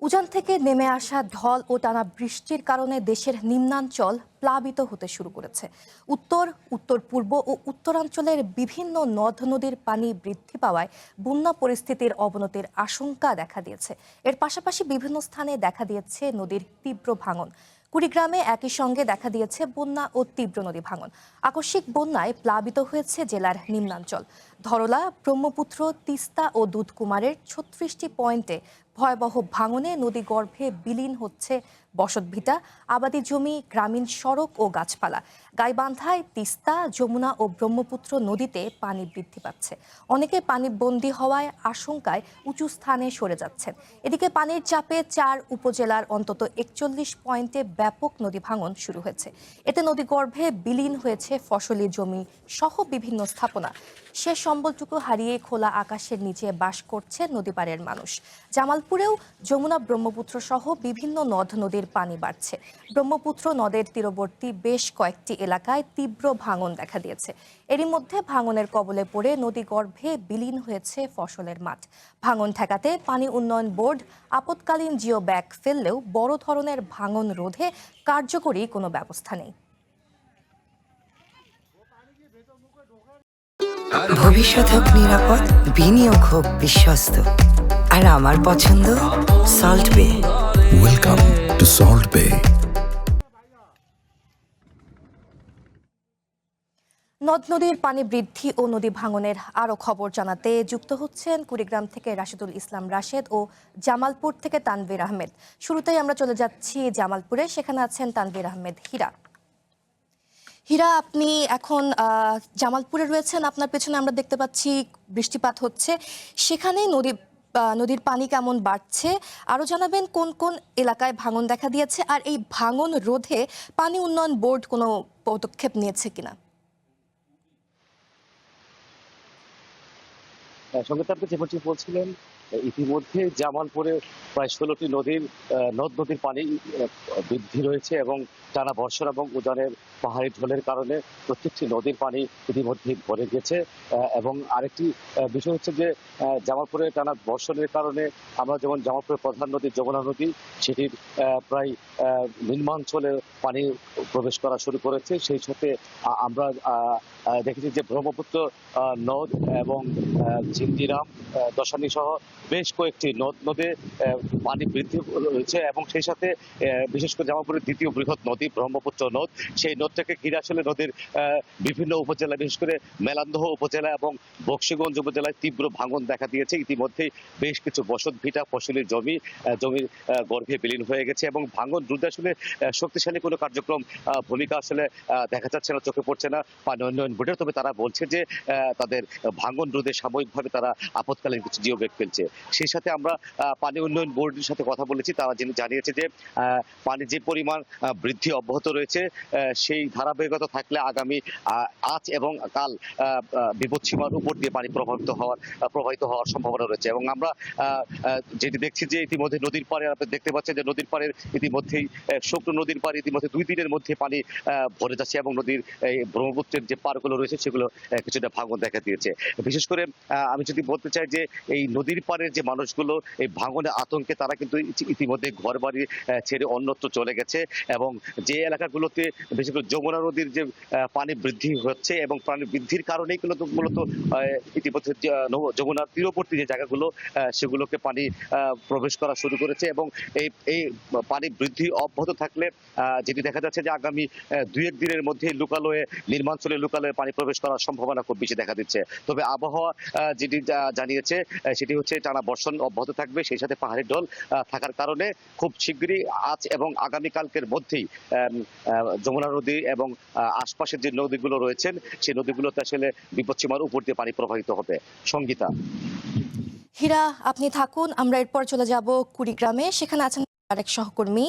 উজান থেকে নেমে আসা ঢল ও টানা বৃষ্টির কারণে দেশের নিম্নাঞ্চল প্লাবিত হতে শুরু করেছে। উত্তর, উত্তর পূর্ব ও উত্তরাঞ্চলের বিভিন্ন নদ নদীর পানি বৃদ্ধি পাওয়ায় বন্যা পরিস্থিতির অবনতির আশঙ্কা দেখা দিয়েছে। এর পাশাপাশি বিভিন্ন স্থানে দেখা দিয়েছে নদীর তীব্র ভাঙন। কুড়িগ্রামে একই সঙ্গে দেখা দিয়েছে বন্যা ও তীব্র নদী ভাঙন। আকস্মিক বন্যায় প্লাবিত হয়েছে জেলার নিম্নাঞ্চল। ধরলা, ব্রহ্মপুত্র, তিস্তা ও দুধকুমারের ৩৬টি পয়েন্টে ভয়াবহ ভাঙনে নদীগর্ভে বিলীন হচ্ছে বসতভিটা, আবাদি জমি, গ্রামীণ সড়ক ও গাছপালা। গাইবান্ধায় তিস্তা, যমুনা ও ব্রহ্মপুত্র নদীতে পানি বৃদ্ধি পাচ্ছে। অনেকে পানিবন্দী হওয়ায় আশঙ্কায় উঁচু স্থানে সরে যাচ্ছেন। এদিকে পানির চাপে ৪ উপজেলার অন্তত ৪১ পয়েন্টে ব্যাপক নদী ভাঙন শুরু হয়েছে। এতে নদীগর্ভে বিলীন হয়েছে ফসলি জমি সহ বিভিন্ন স্থাপনা। শেষ সম্বলটুকু হারিয়ে খোলা আকাশের নিচে বাস করছে নদীপাড়ের মানুষ। জামালপুরেও যমুনা, ব্রহ্মপুত্র সহ বিভিন্ন নদ নদীর পানি বাড়ছে। ব্রহ্মপুত্র নদের তীরবর্তী বেশ কয়েকটি এলাকায় তীব্র ভাঙন দেখা দিয়েছে। এরই মধ্যে ভাঙনের কবলে পড়ে নদীগর্ভে বিলীন হয়েছে ফসলের মাঠ। ভাঙন ঠেকাতে পানি উন্নয়ন বোর্ড আপৎকালীন জিও ব্যাগ ফেললেও বড় ধরনের ভাঙন রোধে কার্যকরী কোনো ব্যবস্থা নেই। ভবিষ্যৎ হোক নিরাপদ, বিনিয়োগ হোক বিশ্বস্ত, আর আমার পছন্দ সল্ট বে। ওয়েলকাম টু সল্ট বে। নদ নদীর পানি বৃদ্ধি ও নদী ভাঙনের আরও খবর জানাতে যুক্ত হচ্ছেন কুড়িগ্রাম থেকে রাশেদুল ইসলাম রাশেদ ও জামালপুর থেকে তানভীর আহমেদ। শুরুতেই আমরা চলে যাচ্ছি জামালপুরে, সেখানে আছেন তানভীর আহমেদ হীরা। হীরা, আপনি এখন জামালপুরে রয়েছেন। আপনার পেছনে আমরা দেখতে পাচ্ছি বৃষ্টিপাত হচ্ছে, সেখানে নদীর পানি কেমন বাড়ছে আরও জানাবেন। কোন কোন এলাকায় ভাঙন দেখা দিয়েছে আর এই ভাঙন রোধে পানি উন্নয়ন বোর্ড কোনো পদক্ষেপ নিয়েছে কিনা? সঙ্গীতা, আপনি যেমনটি বলছিলেন, ইতিমধ্যে জামালপুরে প্রায় ১৬টি নদ নদীর পানি বৃদ্ধি রয়েছে এবং টানা বর্ষণ এবং উজানের পাহাড়ি ঢলের কারণে প্রত্যেকটি নদীর পানি ইতিমধ্যে ভরে গেছে। এবং আরেকটি বিষয় হচ্ছে যে জামালপুরে টানা বর্ষণের কারণে আমরা যেমন জামালপুরের প্রধান নদী যমুনা নদী, সেটির প্রায় নিম্নাঞ্চলে পানি প্রবেশ করা শুরু করেছে। সেই সাথে আমরা দেখেছি যে ব্রহ্মপুত্র নদ এবং ঝিঞ্জিরাম, দশানি সহ বেশ কয়েকটি নদ নদে পানি বৃদ্ধি রয়েছে এবং সেই সাথে বিশেষ করে জামালপুরের দ্বিতীয় বৃহৎ নদী ব্রহ্মপুত্র নদ, সেই নদটাকে ঘিরে আসলে নদীর বিভিন্ন উপজেলা, বিশেষ করে মেলান্দহ উপজেলা এবং বকশীগঞ্জ উপজেলায় তীব্র ভাঙন দেখা দিয়েছে। ইতিমধ্যেই বেশ কিছু বসত ভিটা, ফসলের জমির গর্ভে বিলীন হয়ে গেছে এবং ভাঙন রোধে আসলে শক্তিশালী কোনো কার্যক্রম ভূমিকা আসলে দেখা যাচ্ছে না, চোখে পড়ছে না পানি উন্নয়ন বোর্ডের। তবে তারা বলছে যে তাদের ভাঙন রোধে সাময়িকভাবে তারা আপৎকালীন কিছু জিও ব্যাগ ফেলছে। সেই সাথে আমরা পানি উন্নয়ন বোর্ডের সাথে কথা বলেছি, তারা জানিয়েছে যে পানি যে পরিমাণ বৃদ্ধি অব্যাহত রয়েছে সেই ধারাবাহিকতা থাকলে আগামী আজ এবং কাল বিপদসীমার উপর দিয়ে পানি প্রবাহিত হওয়ার সম্ভাবনা রয়েছে। এবং আমরা যেটি দেখছি যে ইতিমধ্যে নদীর পাড়ে আপনি দেখতে পাচ্ছেন যে নদীর পাড়ের ইতিমধ্যেই শুকনো নদীর পাড়ে ইতিমধ্যে 2 দিনের মধ্যে পানি ভরে যাচ্ছে এবং নদীর ব্রহ্মপুত্রের যে পাড়গুলো রয়েছে সেগুলো কিছুটা ভাঙন দেখা দিয়েছে। বিশেষ করে আমি যদি বলতে চাই যে এই নদীর পাড়ের যে মানুষগুলো এই ভাঙনের আতঙ্কে তারা কিন্তু ইতিমধ্যে ঘর বাড়ি ছেড়ে অন্যত্র চলে গেছে এবং যে এলাকাগুলোতে বিশেষ করে যমুনা নদীর যে পানি বৃদ্ধি হচ্ছে এবং পানি বৃদ্ধির কারণেই মূলত ইতিমধ্যে যমুনার তীরবর্তী যে জায়গাগুলো সেগুলোকে পানি প্রবেশ করা শুরু করেছে এবং এই পানি বৃদ্ধি অব্যাহত থাকলে যেটি দেখা যাচ্ছে যে আগামী 2-1 দিনের মধ্যে নির্মাঞ্চলে লোকালয়ে পানি প্রবেশ করার সম্ভাবনা খুব বেশি দেখা দিচ্ছে। তবে আবহাওয়া যেটি জানিয়েছে সেটি হচ্ছে টানা বর্ষণ অব্যাহত থাকবে, সেই সাথে পাহাড়ি ঢল থাকার কারণে খুব শীঘ্রই আজ এবং আগামীকালকের মধ্যেই যমুনা নদী এবং আশপাশের যে নদীগুলো রয়েছেন সেই নদীগুলোতে আসলে বিপদসীমার উপর দিয়ে পানি প্রবাহিত হবে। সঙ্গীতা। হীরা, আপনি থাকুন, আমরা এরপর চলে যাব কুড়িগ্রামে, সেখানে আছেন আরেক সহকর্মী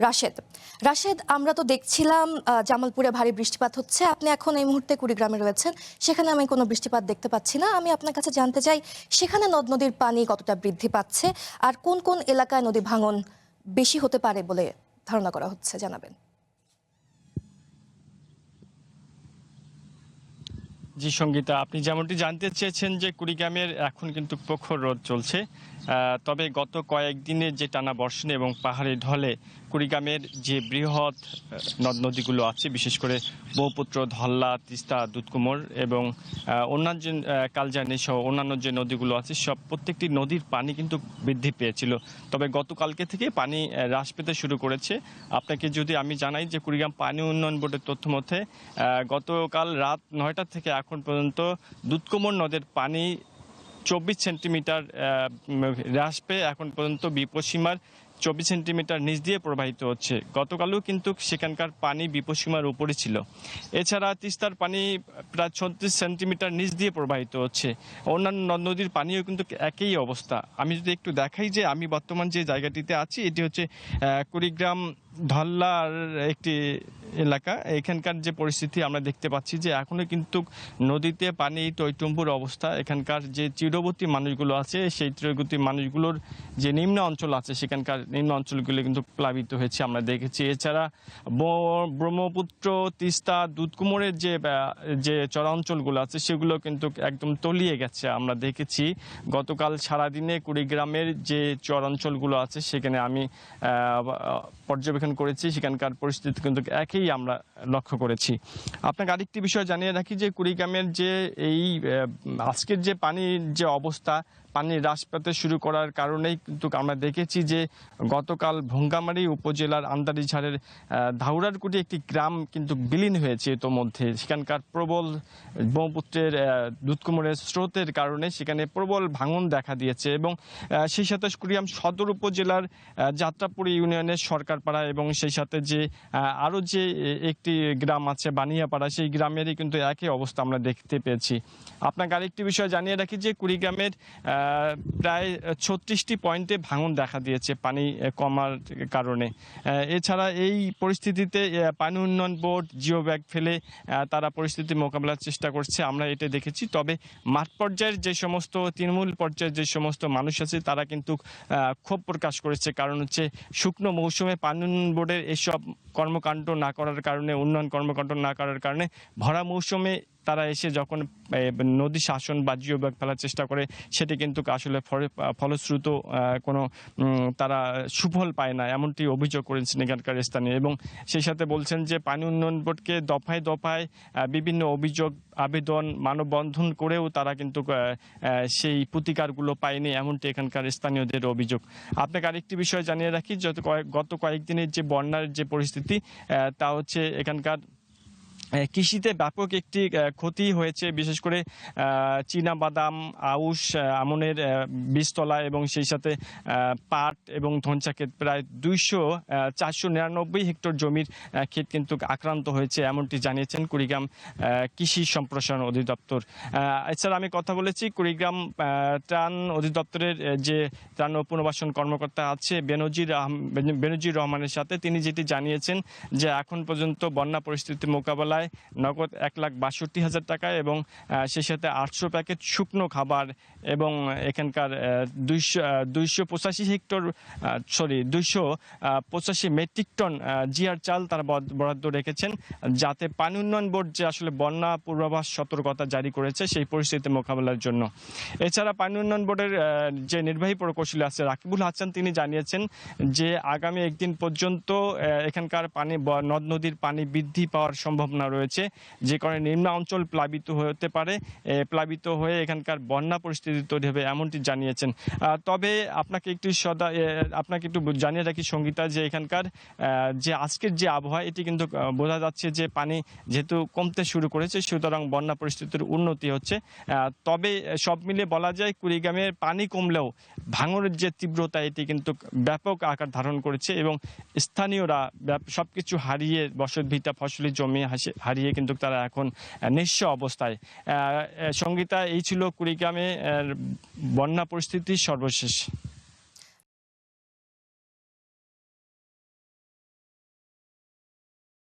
রাশেদ, আমরা তো দেখছিলাম জামালপুরে ভারী বৃষ্টিপাত হচ্ছে, আপনি এখন এই মুহূর্তে কুড়িগ্রামে রয়েছেন, সেখানে আমি কোনো বৃষ্টিপাত দেখতে পাচ্ছি না। আমি আপনার কাছে জানতে চাই সেখানে নদ নদীর পানি কতটা বৃদ্ধি পাচ্ছে আর কোন কোন এলাকায় নদী ভাঙন বেশি হতে পারে বলে ধারণা করা হচ্ছে, জানাবেন। জি সঙ্গীতা, আপনি যেমনটি জানতে চেয়েছেন যে কুড়িগ্রামের এখন কিন্তু প্রখর রোদ চলছে তবে গত কয়েকদিনের যে টানা বর্ষণে এবং পাহাড়ি ঢলে কুড়িগ্রামের যে বৃহৎ নদ নদীগুলো আছে, বিশেষ করে ব্রহ্মপুত্র, ধল্লা, তিস্তা, দুধকুমোর এবং অন্যান্য কালজানি সহ অন্যান্য যে নদীগুলো আছে সব প্রত্যেকটি নদীর পানি কিন্তু বৃদ্ধি পেয়েছিল। তবে গতকালকে থেকে পানি হ্রাস পেতে শুরু করেছে। আপনাকে যদি আমি জানাই যে কুড়িগ্রাম পানি উন্নয়ন বোর্ডের তথ্য মতে গতকাল রাত 9টা থেকে এখন পর্যন্ত দুধকুমোর নদের পানি 24 সেন্টিমিটার হ্রাস পেয়ে এখন পর্যন্ত বিপদসীমার 24 সেন্টিমিটার নিচ দিয়ে প্রবাহিত হচ্ছে। গতকালও কিন্তু সেখানকার পানি বিপদসীমার উপরে ছিল। এছাড়া তিস্তার পানি প্রায় 36 সেন্টিমিটার নিচ দিয়ে প্রবাহিত হচ্ছে। অন্যান্য নদ নদীর পানিও কিন্তু একই অবস্থা। আমি যদি একটু দেখাই যে আমি বর্তমান যে জায়গাটিতে আছি এটি হচ্ছে কুড়িগ্রাম ধল্লার একটি এলাকা। এখানকার যে পরিস্থিতি আমরা দেখতে পাচ্ছি যে এখনো কিন্তু নদীতে পানি টইটুম্বুর অবস্থা। এখানকার যে তীরবর্তী মানুষগুলো আছে সেই তীরবর্তী মানুষগুলোর যে নিম্ন অঞ্চল আছে সেখানকার নিম্ন অঞ্চলগুলো কিন্তু প্লাবিত হয়েছে আমরা দেখেছি। এছাড়া ব্রহ্মপুত্র, তিস্তা, দুধকুমোরের যে চরাঞ্চলগুলো আছে সেগুলো কিন্তু একদম তলিয়ে গেছে আমরা দেখেছি। গতকাল সারাদিনে কুড়িগ্রামের যে চরাঞ্চলগুলো আছে সেখানে আমি পর্যবেক্ষণ করেছি, সেখানকার পরিস্থিতি কিন্তু একই আমরা লক্ষ্য করেছি। আপনাকে আরেকটি বিষয় জানিয়ে রাখি যে কুড়িগ্রামের যে এই আজকের যে পানির যে অবস্থা, পানি হ্রাস পেতে শুরু করার কারণেই কিন্তু আমরা দেখেছি যে গতকাল ভঙ্গামারী উপজেলার আন্দারিঝাড়ের ধাউরারকুটি একটি গ্রাম কিন্তু বিলীন হয়েছে ইতোমধ্যে। সেখানকার প্রবল ব্রহ্মপুত্রের দুধকুমোরের স্রোতের কারণে সেখানে প্রবল ভাঙন দেখা দিয়েছে এবং সেই সাথে কুড়িগ্রাম সদর উপজেলার যাত্রাপুরী ইউনিয়নের সরকারপাড়া এবং সেই সাথে যে আরও যে একটি গ্রাম আছে বানিয়াপাড়া, সেই গ্রামেরই কিন্তু একই অবস্থা আমরা দেখতে পেয়েছি। আপনাকে আরেকটি বিষয় জানিয়ে রাখি যে কুড়িগ্রামের প্রায় 36টি পয়েন্টে ভাঙন দেখা দিয়েছে পানি কমার কারণে। এছাড়া এই পরিস্থিতিতে পানি উন্নয়ন বোর্ড জিও ব্যাগ ফেলে তারা পরিস্থিতি মোকাবেলার চেষ্টা করছে, আমরা এটা দেখেছি। তবে মাঠ পর্যায়ের যে সমস্ত তৃণমূল পর্যায়ের যে সমস্ত মানুষ আছে তারা কিন্তু ক্ষোভ প্রকাশ করেছে। কারণ হচ্ছে শুকনো মৌসুমে পানি উন্নয়ন বোর্ডের এসব কর্মকাণ্ড না করার কারণে, উন্নয়ন কর্মকাণ্ড না করার কারণে ভরা মৌসুমে তারা এসে যখন নদী শাসন বা জিও ব্যাগ ফেলার চেষ্টা করে সেটি কিন্তু আসলে ফলশ্রুত কোনো তারা সুফল পায় না, এমনটি অভিযোগ করেছেন এখানকার স্থানীয়। এবং সেই সাথে বলছেন যে পানি উন্নয়ন বোর্ডকে দফায় দফায় বিভিন্ন অভিযোগ, আবেদন, মানববন্ধন করেও তারা কিন্তু সেই প্রতিকারগুলো পায়নি, এমনটি এখানকার স্থানীয়দের অভিযোগ। আপনাকে আরেকটি বিষয় জানিয়ে রাখি, গত কয়েকদিনের যে বন্যার যে পরিস্থিতি তা হচ্ছে এখানকার কৃষিতে ব্যাপক একটি ক্ষতি হয়েছে। বিশেষ করে চীনা বাদাম, আউশ, আমনের বীজতলা এবং সেই সাথে পাট এবং ধনচা ক্ষেত প্রায় 499 হেক্টর জমির ক্ষেত কিন্তু আক্রান্ত হয়েছে, এমনটি জানিয়েছেন কুড়িগ্রাম কৃষি সম্প্রসারণ অধিদপ্তর। এছাড়া আমি কথা বলেছি কুড়িগ্রাম ত্রাণ অধিদপ্তরের যে ত্রাণ ও পুনর্বাসন কর্মকর্তা আছে বেনজির রহমানের সাথে। তিনি যেটি জানিয়েছেন যে এখন পর্যন্ত বন্যা পরিস্থিতি মোকাবেলায় নগদ 1,62,000 টাকা এবং সেই সাথে 800 প্যাকেট শুকনো খাবার এবং এখানকার 285 মেট্রিক টন জিআর চাল তারা বরাদ্দ রেখেছেন, যাতে পানি উন্নয়ন বোর্ড যে আসলে বন্যা পূর্বাভাস সতর্কতা জারি করেছে সেই পরিস্থিতি মোকাবেলার জন্য। এছাড়া পানি উন্নয়ন বোর্ডের যে নির্বাহী প্রকৌশলী আছে রাকিবুল হাসান, তিনি জানিয়েছেন যে আগামী একদিন পর্যন্ত এখানকার নদ নদীর পানি বৃদ্ধি পাওয়ার সম্ভাবনা রয়েছে, যে কারণে নিম্ন অঞ্চল প্লাবিত হতে পারে, প্লাবিত হয়ে এখানকার বন্যা পরিস্থিতি তৈরি হবে, এমনটি জানিয়েছেন। তবে আপনাকে একটু জানিয়ে রাখি সঙ্গীতা, যে এখানকার যে আজকের যে আবহাওয়া এটি কিন্তু বোঝা যাচ্ছে যে পানি যেহেতু কমতে শুরু করেছে সুতরাং বন্যা পরিস্থিতির উন্নতি হচ্ছে। তবে সব মিলিয়ে বলা যায় কুড়িগ্রামের পানি কমলেও ভাঙনের যে তীব্রতা এটি কিন্তু ব্যাপক আকার ধারণ করেছে এবং স্থানীয়রা সবকিছু হারিয়ে, বসতভিটা, ফসলি জমি হারিয়ে কিন্তু তারা এখন নিঃস্ব অবস্থায়। সঙ্গীতা, এই ছিল কুড়িগ্রামে বন্যা পরিস্থিতির সর্বশেষ।